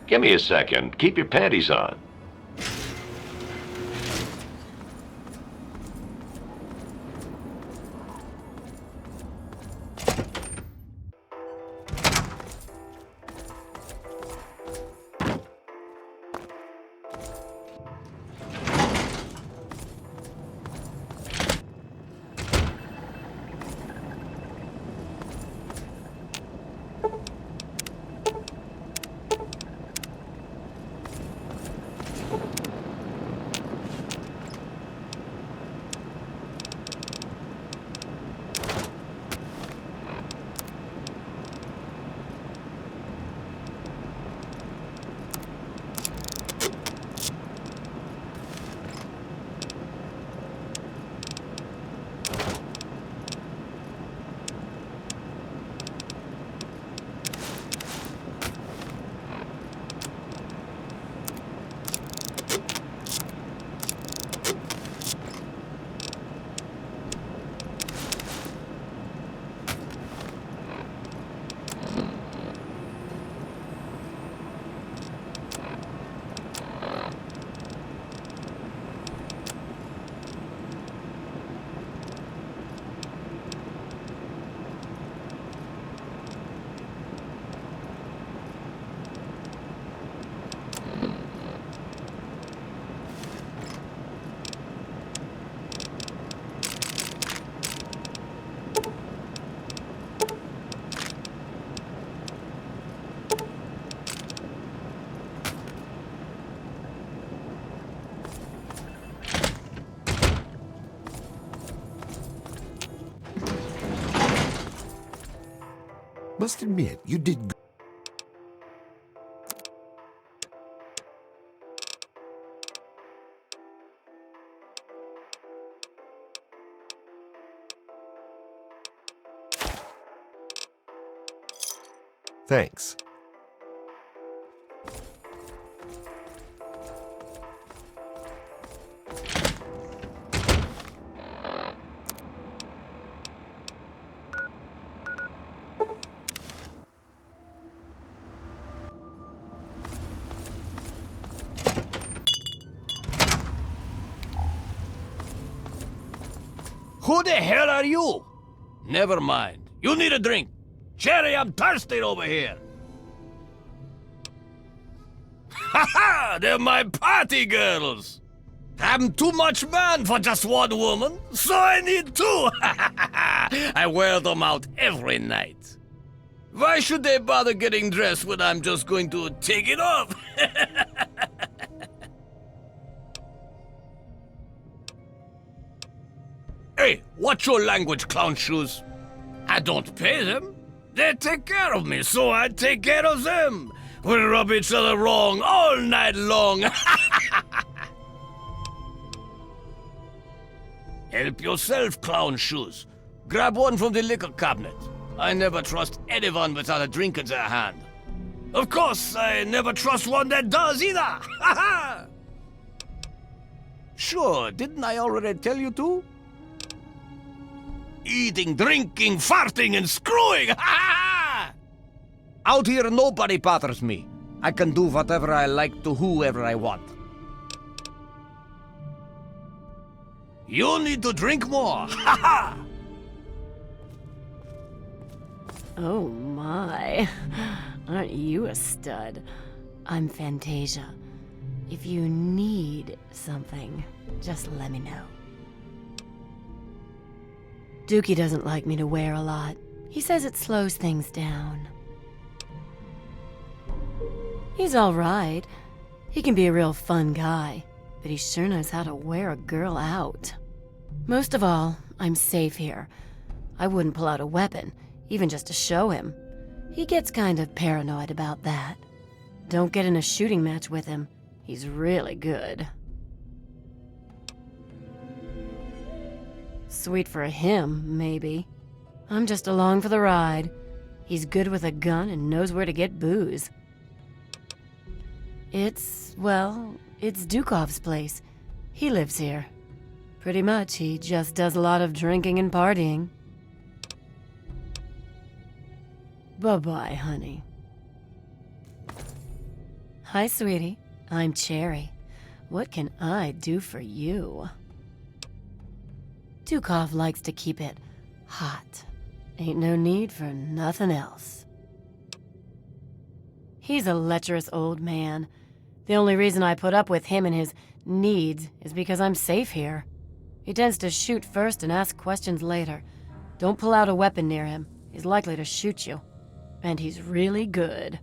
Give me a second. Keep your panties on. Must admit, you did good. Thanks. Who the hell are you? Never mind. You need a drink. Jerry, I'm thirsty over here. Ha ha! They're my party girls. I'm too much man for just one woman, so I need two. I wear them out every night. Why should they bother getting dressed when I'm just going to take it off? Hey, watch your language, clown shoes. I don't pay them. They take care of me, so I take care of them. We rub each other wrong all night long. Help yourself, clown shoes. Grab one from the liquor cabinet. I never trust anyone without a drink in their hand. Of course, I never trust one that does either. Sure, didn't I already tell you to? Eating, drinking, farting, and screwing! Out here, nobody bothers me. I can do whatever I like to whoever I want. You need to drink more! Oh my. Aren't you a stud? I'm Fantasia. If you need something, just let me know. Dookie doesn't like me to wear a lot. He says it slows things down. He's all right. He can be a real fun guy, but he sure knows how to wear a girl out. Most of all, I'm safe here. I wouldn't pull out a weapon, even just to show him. He gets kind of paranoid about that. Don't get in a shooting match with him. He's really good. Sweet for him, maybe. I'm just along for the ride. He's good with a gun and knows where to get booze. It's Dukov's place. He lives here. Pretty much, he just does a lot of drinking and partying. Bye-bye, honey. Hi, sweetie. I'm Cherry. What can I do for you? Dukov likes to keep it hot. Ain't no need for nothing else. He's a lecherous old man. The only reason I put up with him and his needs is because I'm safe here. He tends to shoot first and ask questions later. Don't pull out a weapon near him. He's likely to shoot you. And he's really good.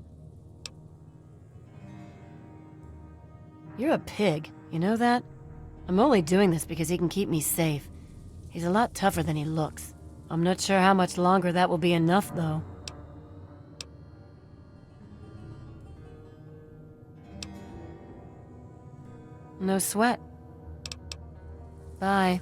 You're a pig, you know that? I'm only doing this because he can keep me safe. He's a lot tougher than he looks. I'm not sure how much longer that will be enough, though. No sweat. Bye.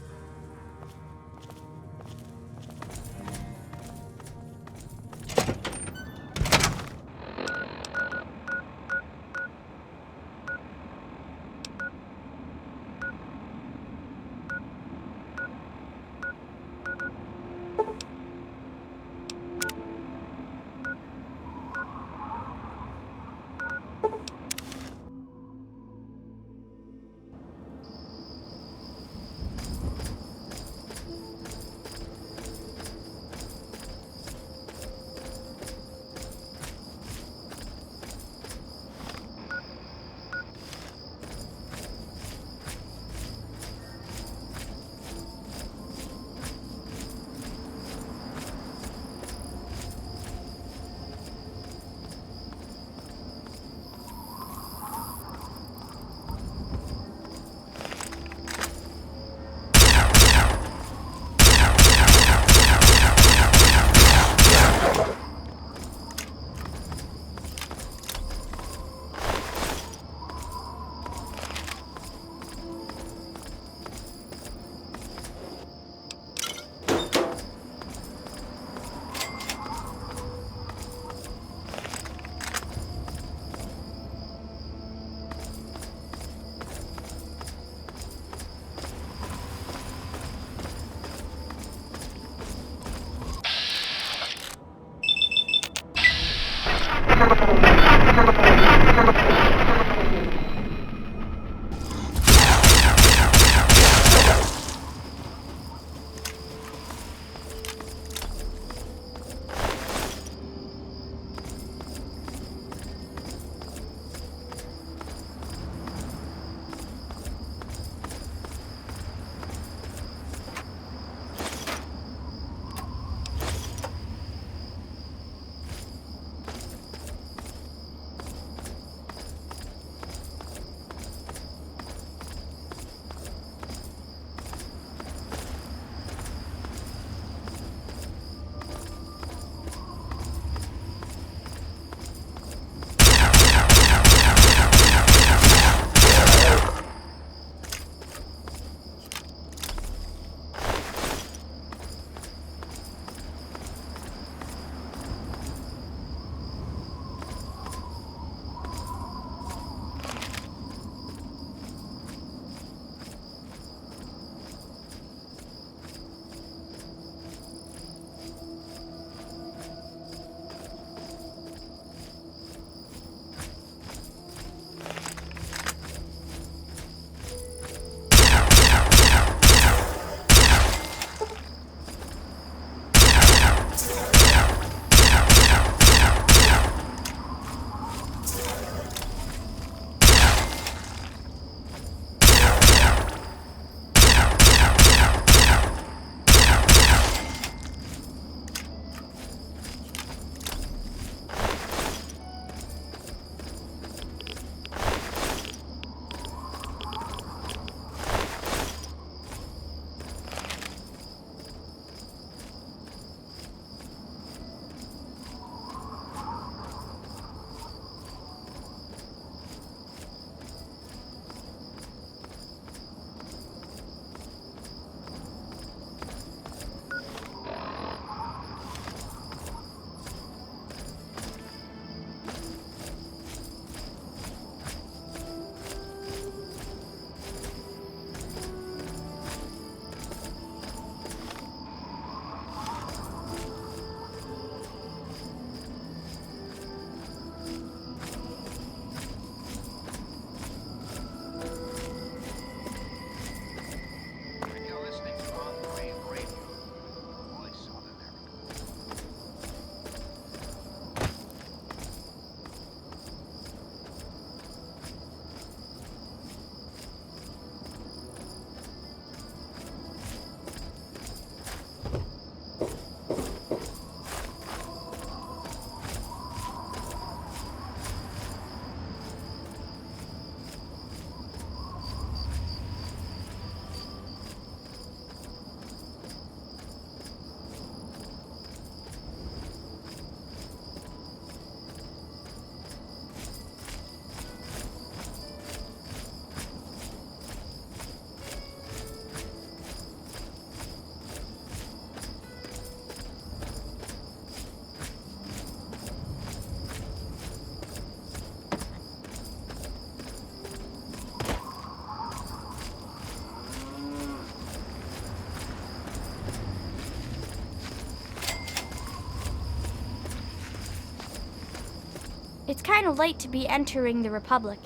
It's kind of late to be entering the Republic.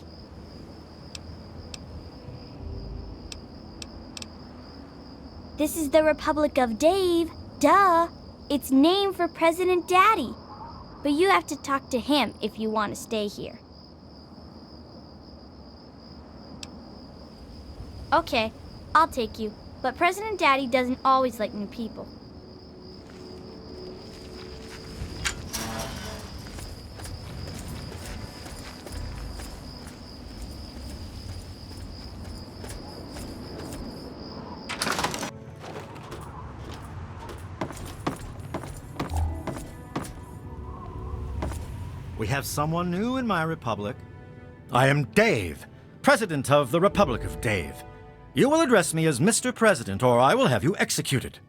This is the Republic of Dave. Duh! It's named for President Daddy. But you have to talk to him if you want to stay here. Okay, I'll take you. But President Daddy doesn't always like new people. We have someone new in my republic. I am Dave, President of the Republic of Dave. You will address me as Mr. President, or I will have you executed.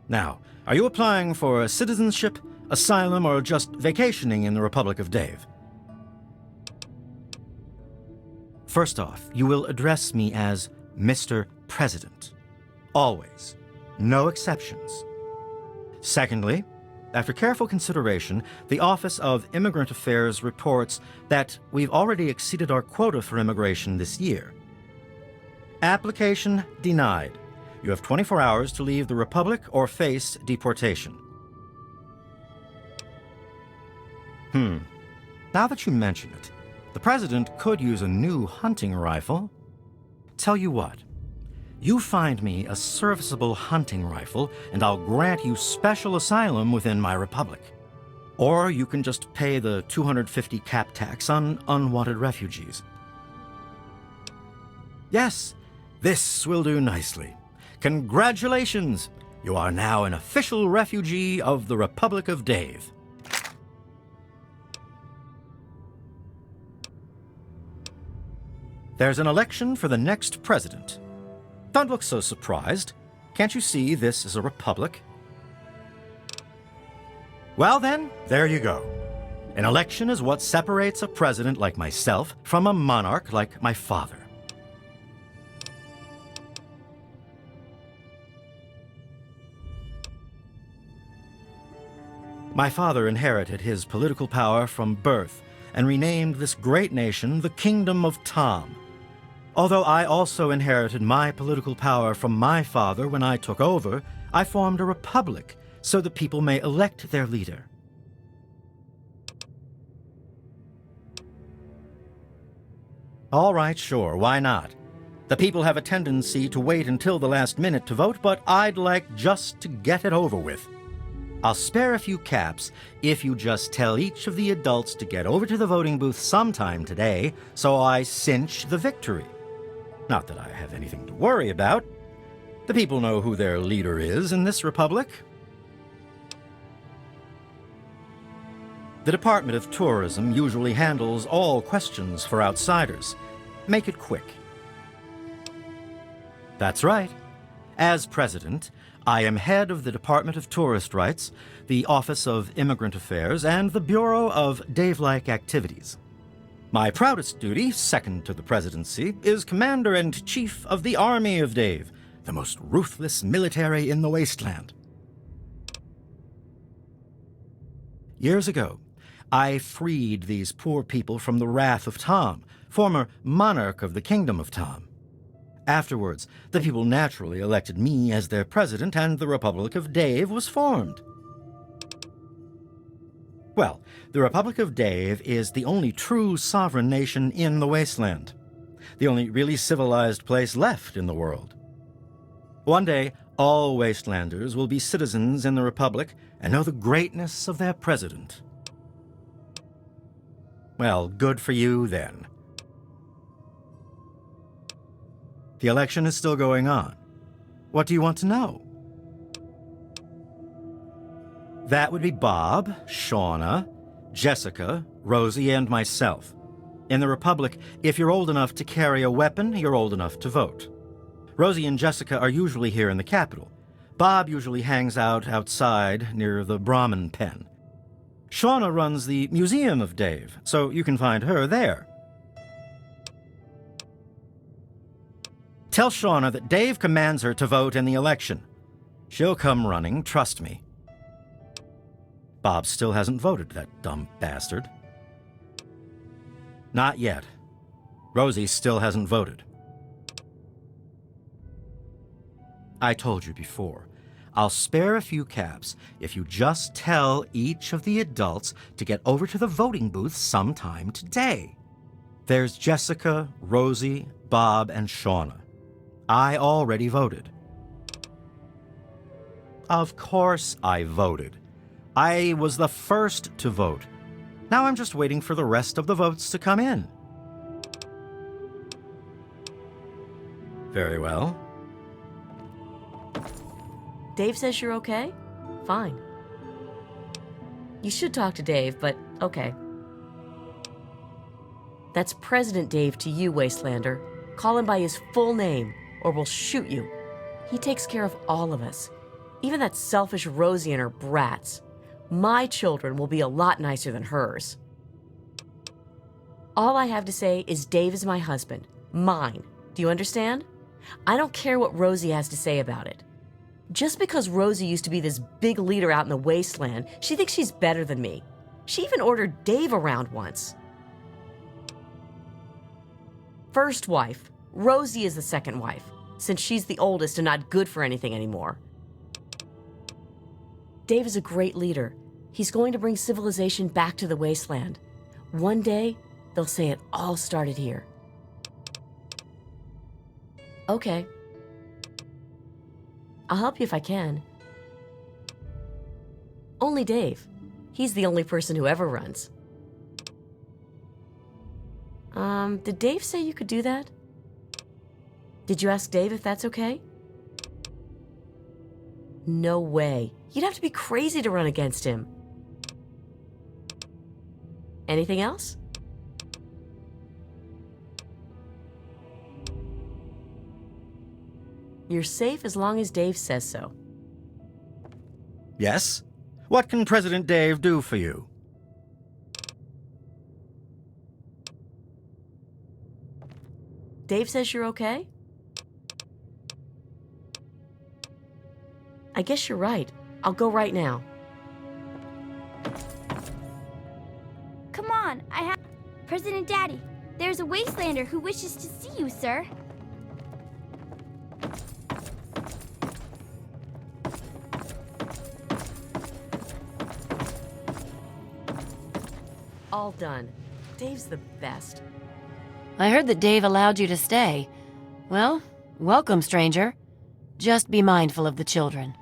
Now, are you applying for citizenship, asylum, or just vacationing in the Republic of Dave? First off, you will address me as Mr. President. Always. No exceptions. Secondly, after careful consideration, the Office of Immigrant Affairs reports that we've already exceeded our quota for immigration this year. Application denied. You have 24 hours to leave the Republic or face deportation. Now that you mention it, the President could use a new hunting rifle. Tell you what, you find me a serviceable hunting rifle, and I'll grant you special asylum within my republic. Or you can just pay the 250 cap tax on unwanted refugees. Yes, this will do nicely. Congratulations! You are now an official refugee of the Republic of Dave. There's an election for the next president. Don't look so surprised. Can't you see this is a republic? Well then, there you go. An election is what separates a president like myself from a monarch like my father. My father inherited his political power from birth and renamed this great nation the Kingdom of Tom. Although I also inherited my political power from my father when I took over, I formed a republic so the people may elect their leader. All right, sure, why not? The people have a tendency to wait until the last minute to vote, but I'd like just to get it over with. I'll spare a few caps if you just tell each of the adults to get over to the voting booth sometime today, so I cinch the victory. Not that I have anything to worry about. The people know who their leader is in this republic. The Department of Tourism usually handles all questions for outsiders. Make it quick. That's right. As president, I am head of the Department of Tourist Rights, the Office of Immigrant Affairs, and the Bureau of Dave-like Activities. My proudest duty, second to the presidency, is Commander-in-Chief of the Army of Dave, the most ruthless military in the wasteland. Years ago, I freed these poor people from the wrath of Tom, former monarch of the Kingdom of Tom. Afterwards, the people naturally elected me as their president, and the Republic of Dave was formed. Well, the Republic of Dave is the only true sovereign nation in the wasteland. The only really civilized place left in the world. One day, all wastelanders will be citizens in the Republic and know the greatness of their president. Well, good for you, then. The election is still going on. What do you want to know? That would be Bob, Shauna, Jessica, Rosie, and myself. In the Republic, if you're old enough to carry a weapon, you're old enough to vote. Rosie and Jessica are usually here in the capital. Bob usually hangs out outside near the Brahmin pen. Shauna runs the Museum of Dave, so you can find her there. Tell Shauna that Dave commands her to vote in the election. She'll come running, trust me. Bob still hasn't voted, that dumb bastard. Not yet. Rosie still hasn't voted. I told you before. I'll spare a few caps if you just tell each of the adults to get over to the voting booth sometime today. There's Jessica, Rosie, Bob, and Shauna. I already voted. Of course I voted. I was the first to vote. Now I'm just waiting for the rest of the votes to come in. Very well. Dave says you're okay? Fine. You should talk to Dave, but okay. That's President Dave to you, Wastelander. Call him by his full name, or we'll shoot you. He takes care of all of us. Even that selfish Rosie and her brats. My children will be a lot nicer than hers. All I have to say is Dave is my husband. Mine. Do you understand? I don't care what Rosie has to say about it. Just because Rosie used to be this big leader out in the wasteland, she thinks she's better than me. She even ordered Dave around once. First wife. Rosie is the second wife, since she's the oldest and not good for anything anymore. Dave is a great leader. He's going to bring civilization back to the wasteland. One day, they'll say it all started here. Okay. I'll help you if I can. Only Dave. He's the only person who ever runs. Did Dave say you could do that? Did you ask Dave if that's okay? No way. You'd have to be crazy to run against him. Anything else? You're safe as long as Dave says so. Yes? What can President Dave do for you? Dave says you're okay? I guess you're right. I'll go right now. Come on, I have... President Daddy, there's a Wastelander who wishes to see you, sir. All done. Dave's the best. I heard that Dave allowed you to stay. Well, welcome, stranger. Just be mindful of the children.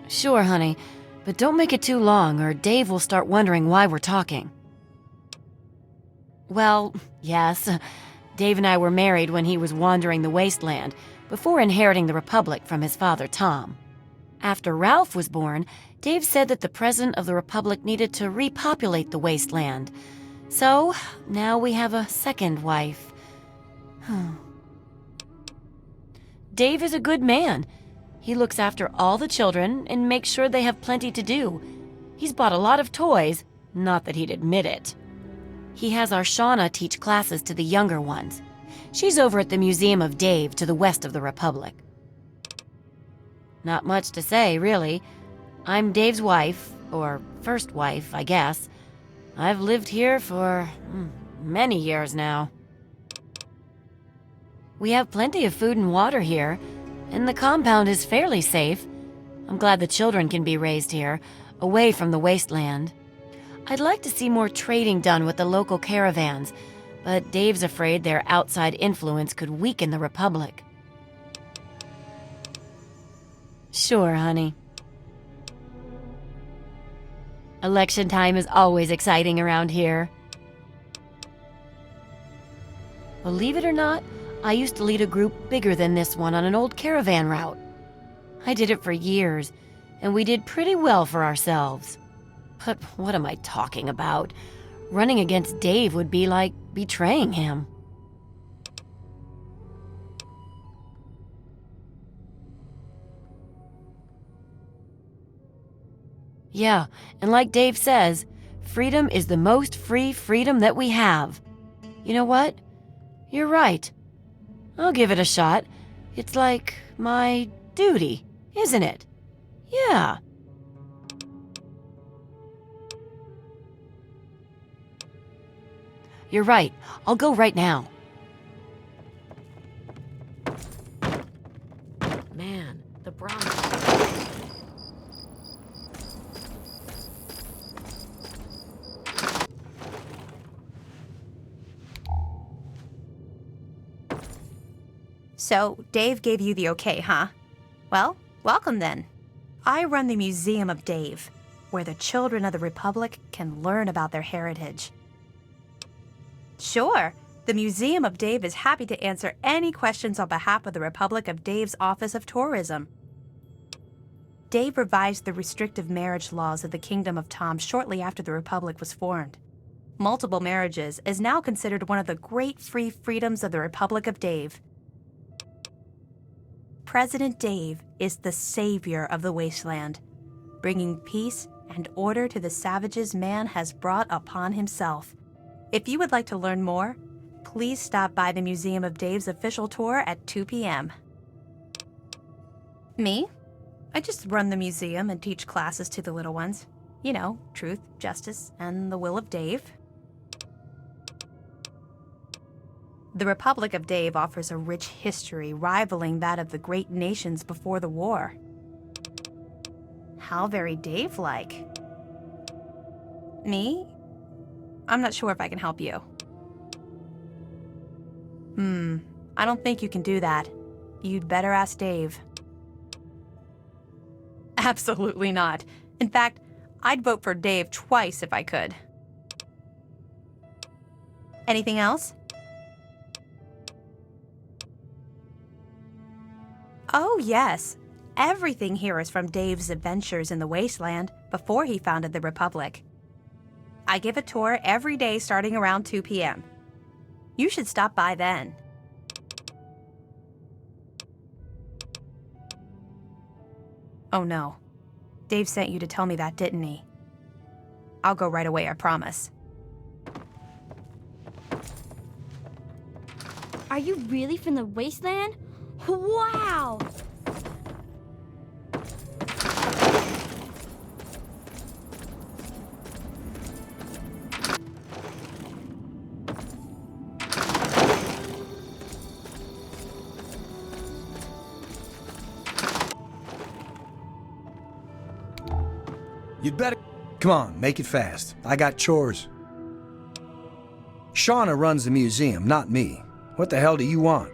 Sure, honey, but don't make it too long or Dave will start wondering why we're talking. Well, yes, Dave and I were married when he was wandering the wasteland, before inheriting the Republic from his father, Tom. After Ralph was born, Dave said that the President of the Republic needed to repopulate the wasteland. So, now we have a second wife. Dave is a good man. He looks after all the children and makes sure they have plenty to do. He's bought a lot of toys, not that he'd admit it. He has our Shauna teach classes to the younger ones. She's over at the Museum of Dave to the west of the Republic. Not much to say, really. I'm Dave's wife, or first wife, I guess. I've lived here for many years now. We have plenty of food and water here, and the compound is fairly safe. I'm glad the children can be raised here, away from the wasteland. I'd like to see more trading done with the local caravans, but Dave's afraid their outside influence could weaken the Republic. Sure, honey. Election time is always exciting around here. Believe it or not, I used to lead a group bigger than this one on an old caravan route. I did it for years, and we did pretty well for ourselves. But what am I talking about? Running against Dave would be like betraying him. Yeah, and like Dave says, freedom is the most free freedom that we have. You know what? You're right. I'll give it a shot. It's like my duty, isn't it? Yeah. You're right. I'll go right now. Man, the Brahmin. So, Dave gave you the okay, huh? Well, welcome then. I run the Museum of Dave, where the children of the Republic can learn about their heritage. Sure, the Museum of Dave is happy to answer any questions on behalf of the Republic of Dave's Office of Tourism. Dave revised the restrictive marriage laws of the Kingdom of Tom shortly after the Republic was formed. Multiple marriages is now considered one of the great free freedoms of the Republic of Dave. President Dave is the savior of the wasteland, bringing peace and order to the savages man has brought upon himself. If you would like to learn more, please stop by the Museum of Dave's official tour at 2 p.m. Me? I just run the museum and teach classes to the little ones. You know, truth, justice, and the will of Dave. The Republic of Dave offers a rich history rivaling that of the great nations before the war. How very Dave-like. Me? I'm not sure if I can help you. I don't think you can do that. You'd better ask Dave. Absolutely not. In fact, I'd vote for Dave twice if I could. Anything else? Oh, yes. Everything here is from Dave's adventures in the wasteland before he founded the Republic. I give a tour every day starting around 2 p.m. You should stop by then. Oh no. Dave sent you to tell me that, didn't he? I'll go right away, I promise. Are you really from the wasteland? Wow! You'd better... Come on, make it fast. I got chores. Shauna runs the museum, not me. What the hell do you want?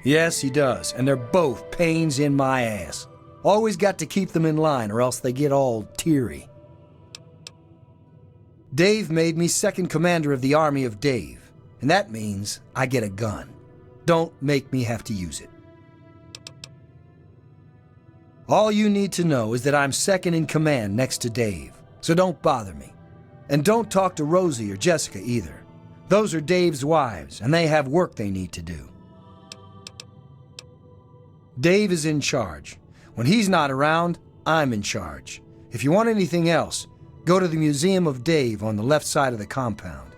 Yes, he does, and they're both pains in my ass. Always got to keep them in line or else they get all teary. Dave made me second commander of the Army of Dave, and that means I get a gun. Don't make me have to use it. All you need to know is that I'm second in command next to Dave, so don't bother me. And don't talk to Rosie or Jessica either. Those are Dave's wives, and they have work they need to do. Dave is in charge. When he's not around, I'm in charge. If you want anything else, go to the Museum of Dave on the left side of the compound.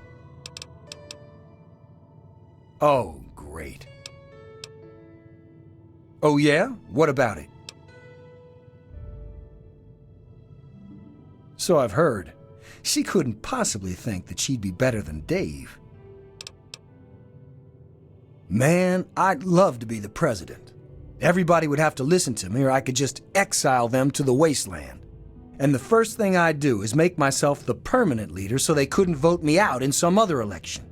Oh, great. Oh yeah? What about it? So I've heard. She couldn't possibly think that she'd be better than Dave. Man, I'd love to be the president. Everybody would have to listen to me or I could just exile them to the wasteland. And the first thing I'd do is make myself the permanent leader so they couldn't vote me out in some other election.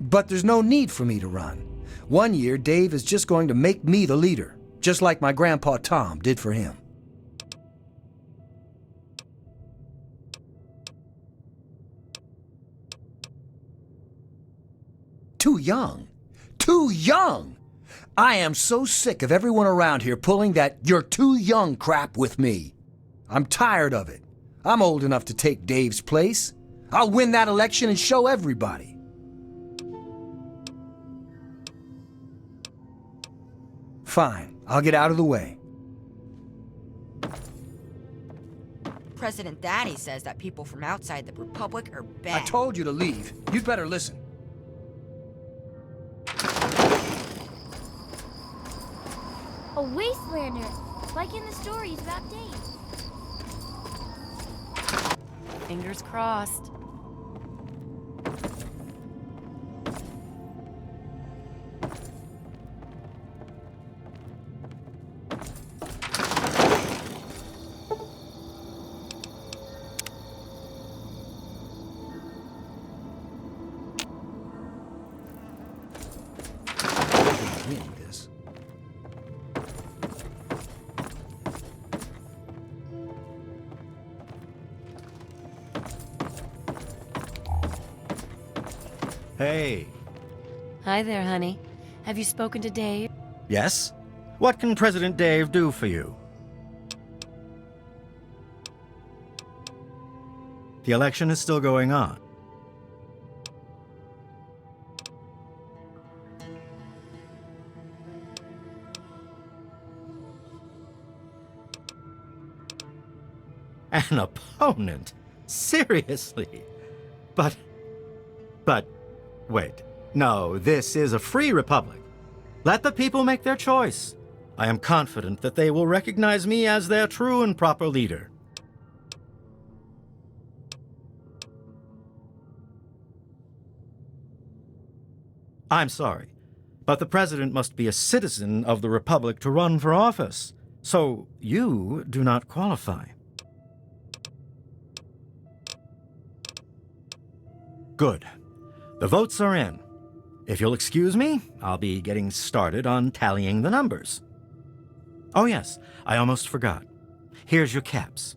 But there's no need for me to run. One year, Dave is just going to make me the leader, just like my grandpa Tom did for him. Too young. Too young! I am so sick of everyone around here pulling that "you're too young" crap with me. I'm tired of it. I'm old enough to take Dave's place. I'll win that election and show everybody. Fine, I'll get out of the way. President Danny says that people from outside the Republic are bad. I told you to leave. You'd better listen. A wastelander, like in the stories about Dave. Fingers crossed. Hey. Hi there, honey. Have you spoken to Dave? Yes? What can President Dave do for you? The election is still going on. An opponent? Seriously? But, wait. No, this is a free republic. Let the people make their choice. I am confident that they will recognize me as their true and proper leader. I'm sorry, but the president must be a citizen of the republic to run for office. So you do not qualify. Good. The votes are in. If you'll excuse me, I'll be getting started on tallying the numbers. Oh yes, I almost forgot. Here's your caps.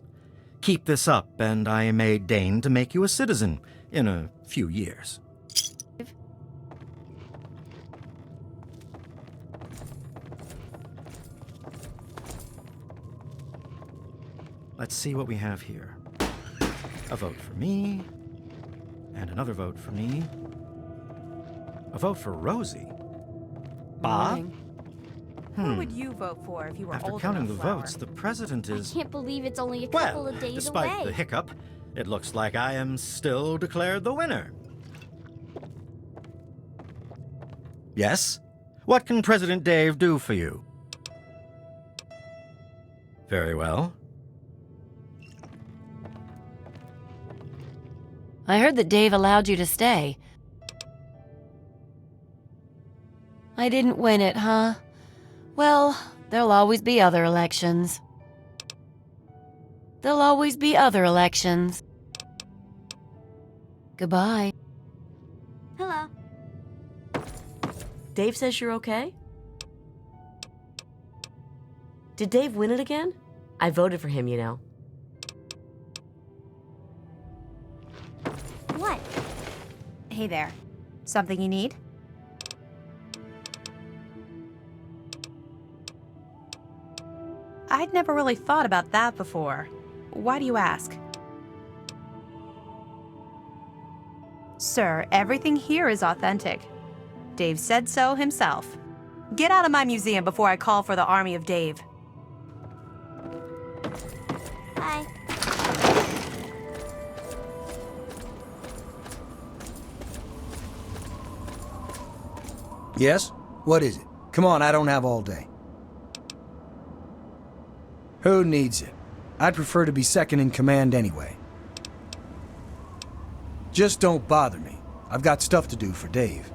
Keep this up, and I may deign to make you a citizen in a few years. Let's see what we have here. A vote for me, and another vote for me. A vote for Rosie. Bob? Who would you vote for if you were After old counting the enough, Flower? votes, the president is... I can't believe it's only a couple Well, of days despite away. the hiccup, it looks like I am still declared the winner. Yes? What can President Dave do for you? Very well. I heard that Dave allowed you to stay. I didn't win it, huh? Well, there'll always be other elections. There'll always be other elections. Goodbye. Hello. Dave says you're okay? Did Dave win it again? I voted for him, you know. What? Hey there. Something you need? I'd never really thought about that before. Why do you ask? Sir, everything here is authentic. Dave said so himself. Get out of my museum before I call for the army of Dave. Bye. Yes? What is it? Come on, I don't have all day. Who needs it? I'd prefer to be second in command anyway. Just don't bother me. I've got stuff to do for Dave.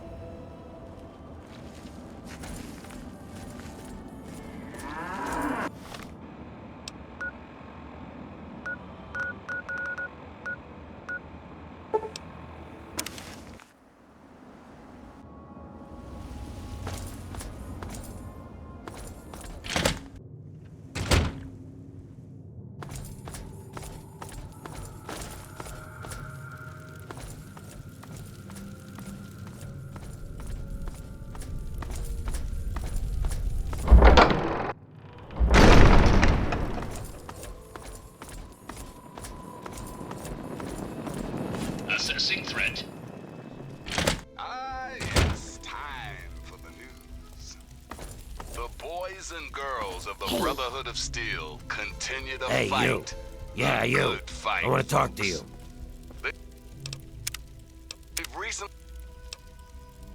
Assessing threat. It's time for the news. The boys and girls of the Brotherhood of Steel continue to Hey, fight. you. Yeah, the you. good fight, I want to talk to folks. you. They've recently